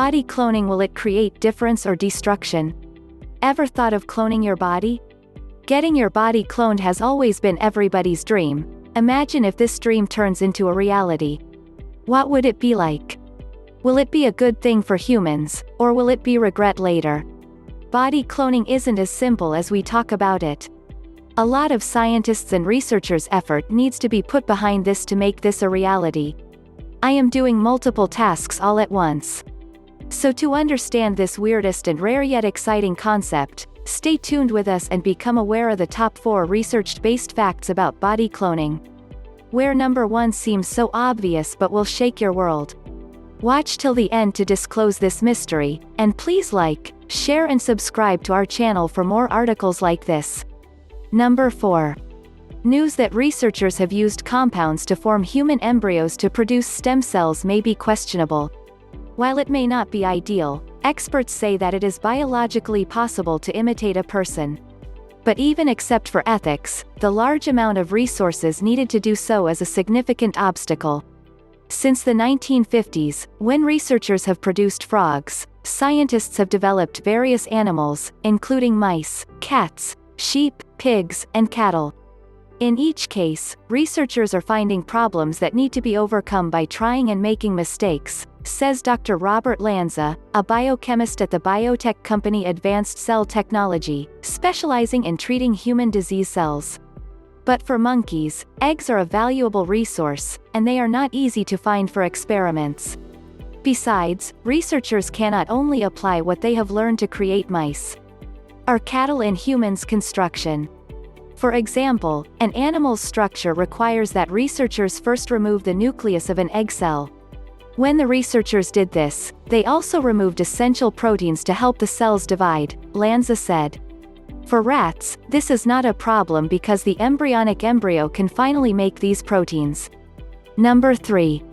Body cloning, will it create difference or destruction? Ever thought of cloning your body? Getting your body cloned has always been everybody's dream. Imagine if this dream turns into a reality. What would it be like? Will it be a good thing for humans, or will it be regret later? Body cloning isn't as simple as we talk about it. A lot of scientists and researchers' effort needs to be put behind this to make this a reality. I am doing multiple tasks all at once. So to understand this weirdest and rare yet exciting concept, stay tuned with us and become aware of the top 4 research-based facts about body cloning. Where number 1 seems so obvious but will shake your world. Watch till the end to disclose this mystery, and please like, share and subscribe to our channel for more articles like this. Number 4. News that researchers have used compounds to form human embryos to produce stem cells may be questionable. While it may not be ideal, experts say that it is biologically possible to imitate a person. But even except for ethics, the large amount of resources needed to do so is a significant obstacle. Since the 1950s, when researchers have produced frogs, scientists have developed various animals, including mice, cats, sheep, pigs, and cattle. In each case, researchers are finding problems that need to be overcome by trying and making mistakes, says Dr. Robert Lanza, a biochemist at the biotech company Advanced Cell Technology, specializing in treating human disease cells. But for monkeys, eggs are a valuable resource, and they are not easy to find for experiments. Besides, researchers cannot only apply what they have learned to create mice or cattle in humans' construction. For example, an animal's structure requires that researchers first remove the nucleus of an egg cell. When the researchers did this, they also removed essential proteins to help the cells divide, Lanza said. For rats, this is not a problem because the embryonic embryo can finally make these proteins. Number 3.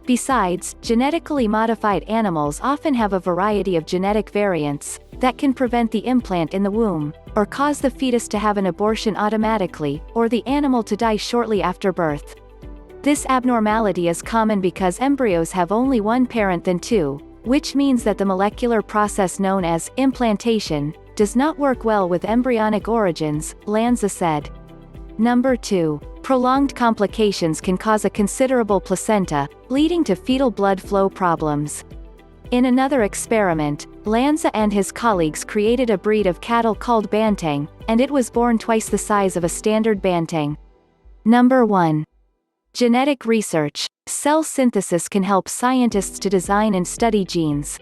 Besides, genetically modified animals often have a variety of genetic variants that can prevent the implant in the womb, or cause the fetus to have an abortion automatically, or the animal to die shortly after birth. This abnormality is common because embryos have only one parent than 2, which means that the molecular process known as implantation does not work well with embryonic origins, Lanza said. Number 2. Prolonged complications can cause a considerable placenta, leading to fetal blood flow problems. In another experiment, Lanza and his colleagues created a breed of cattle called banteng, and it was born twice the size of a standard banteng. Number 1. Genetic research. Cell synthesis can help scientists to design and study genes.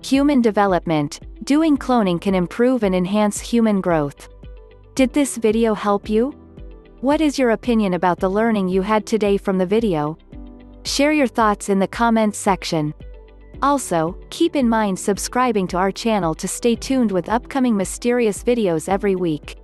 Human development. Doing cloning can improve and enhance human growth. Did this video help you? What is your opinion about the learning you had today from the video? Share your thoughts in the comments section. Also, keep in mind subscribing to our channel to stay tuned with upcoming mysterious videos every week.